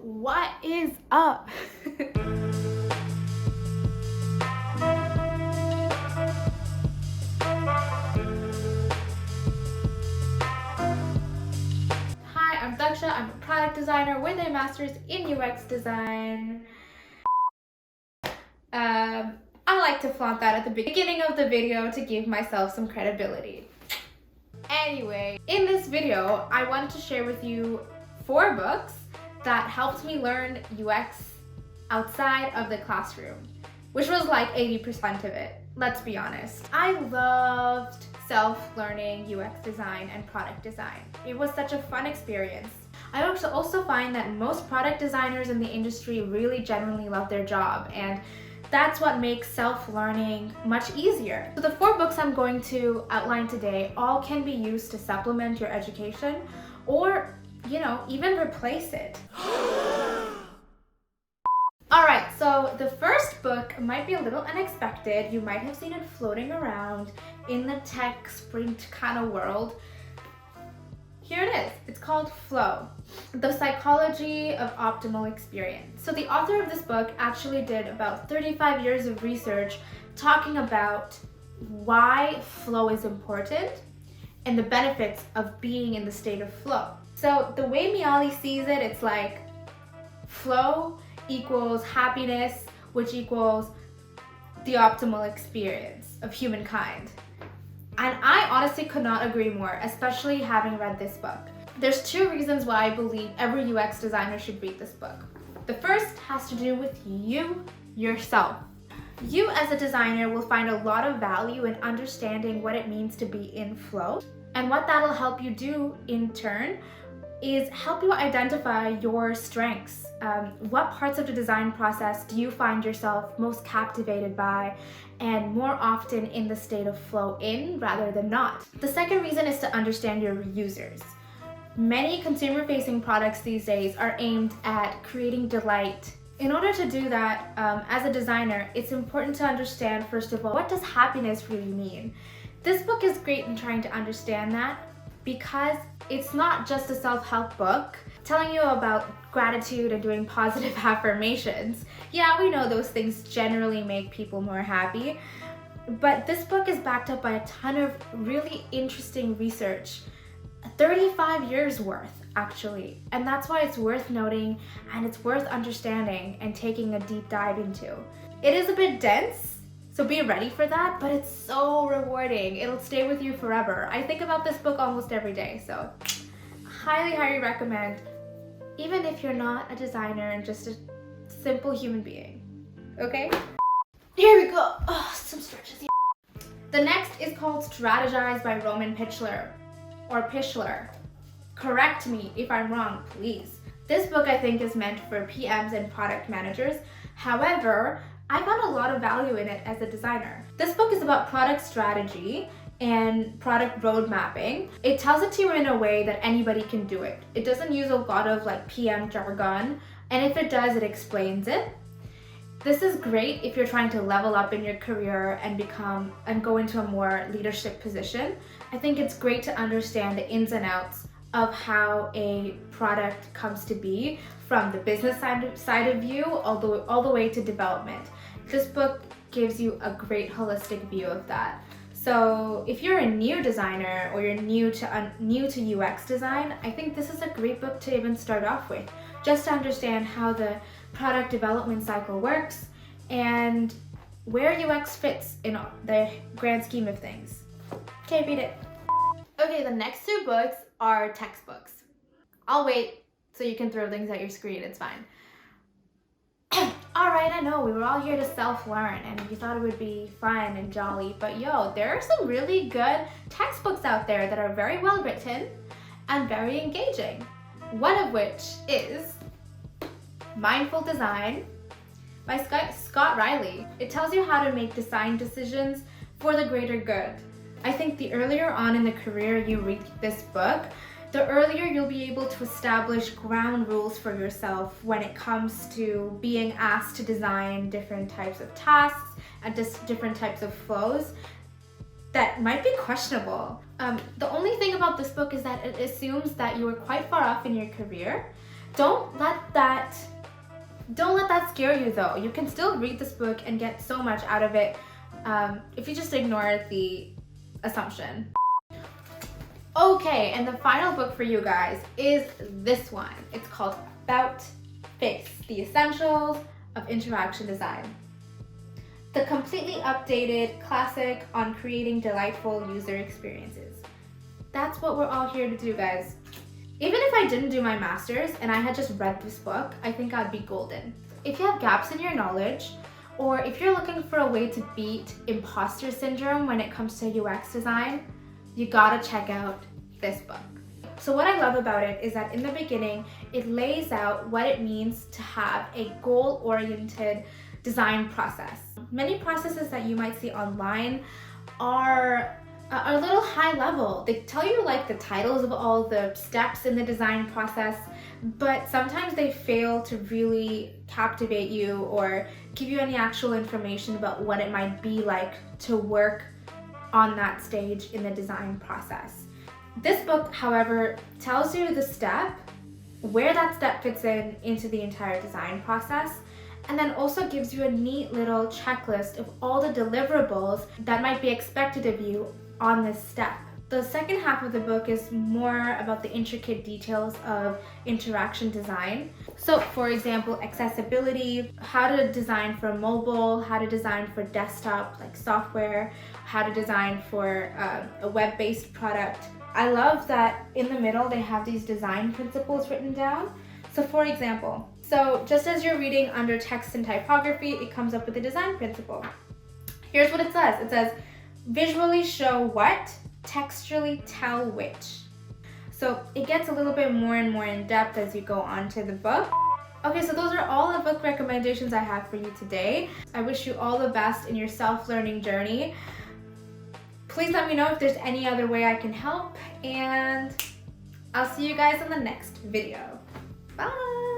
What is up? Hi, I'm Dakshya. I'm a product designer with a master's in UX design. I like to flaunt that at the beginning of the video to give myself some credibility. Anyway, in this video, I wanted to share with you 4 books that helped me learn UX outside of the classroom, which was like 80% of it, let's be honest. I loved self-learning UX design and product design. It was such a fun experience. I also find that most product designers in the industry really genuinely love their job, and that's what makes self-learning much easier. So the 4 books I'm going to outline today all can be used to supplement your education or, even replace it. Alright, so the first book might be a little unexpected. You might have seen it floating around in the tech sprint kind of world. Here it is. It's called Flow, The Psychology of Optimal Experience. So the author of this book actually did about 35 years of research talking about why flow is important and the benefits of being in the state of flow. So the way Miali sees it, it's like flow equals happiness, which equals the optimal experience of humankind. And I honestly could not agree more, especially having read this book. There's 2 reasons why I believe every UX designer should read this book. The first has to do with you, yourself. You as a designer will find a lot of value in understanding what it means to be in flow. And what that'll help you do in turn is help you identify your strengths. What parts of the design process do you find yourself most captivated by and more often in the state of flow in rather than not? The second reason is to understand your users. Many consumer-facing products these days are aimed at creating delight. In order to do that, as a designer, it's important to understand, first of all, what does happiness really mean? This book is great in trying to understand that because it's not just a self-help book telling you about gratitude and doing positive affirmations. Yeah, we know those things generally make people more happy, but this book is backed up by a ton of really interesting research, 35 years worth actually, and that's why it's worth noting and it's worth understanding and taking a deep dive into. It is a bit dense, so be ready for that, but it's so rewarding. It'll stay with you forever. I think about this book almost every day, so highly recommend, even if you're not a designer and just a simple human being. Okay? Here we go. Oh, some stretches here. The next is called Strategize by Roman Pichler, or Pichler. Correct me if I'm wrong, please. This book I think is meant for PMs and product managers. However, I found a lot of value in it as a designer. This book is about product strategy and product road mapping. It tells it to you in a way that anybody can do it. It doesn't use a lot of PM jargon, and if it does, it explains it. This is great if you're trying to level up in your career and go into a more leadership position. I think it's great to understand the ins and outs of how a product comes to be from the business side of view all the way to development. This book gives you a great holistic view of that. So if you're a new designer or you're new to UX design, I think this is a great book to even start off with, just to understand how the product development cycle works and where UX fits in the grand scheme of things. Okay, read it. Okay, the next 2 books are textbooks. I'll wait so you can throw things at your screen, it's fine. Alright, I know, we were all here to self-learn and we thought it would be fun and jolly, but there are some really good textbooks out there that are very well written and very engaging. One of which is Mindful Design by Scott Riley. It tells you how to make design decisions for the greater good. I think the earlier on in the career you read this book, the earlier you'll be able to establish ground rules for yourself when it comes to being asked to design different types of tasks and just different types of flows that might be questionable. The only thing about this book is that it assumes that you are quite far off in your career, Don't let that scare you though. You can still read this book and get so much out of it if you just ignore the assumption. Okay, and the final book for you guys is this one. It's called About Face, The Essentials of Interaction Design. The completely updated classic on creating delightful user experiences. That's what we're all here to do, guys. Even if I didn't do my master's and I had just read this book, I think I'd be golden. If you have gaps in your knowledge, or if you're looking for a way to beat imposter syndrome when it comes to UX design, you gotta check out this book. So what I love about it is that in the beginning, it lays out what it means to have a goal-oriented design process. Many processes that you might see online are a little high level. They tell you like the titles of all the steps in the design process, but sometimes they fail to really captivate you or give you any actual information about what it might be like to work on that stage in the design process. This book, however, tells you the step, where that step fits into the entire design process, and then also gives you a neat little checklist of all the deliverables that might be expected of you on this step. The second half of the book is more about the intricate details of interaction design. So for example, accessibility, how to design for mobile, how to design for desktop like software, how to design for a web-based product. I love that in the middle they have these design principles written down. So for example, just as you're reading under text and typography, it comes up with a design principle. Here's what it says. It says, visually show what, textually tell which. So it gets a little bit more and more in depth as you go on to the book. Okay, so those are all the book recommendations I have for you today. I wish you all the best in your self-learning journey. Please let me know if there's any other way I can help, and I'll see you guys in the next video. Bye!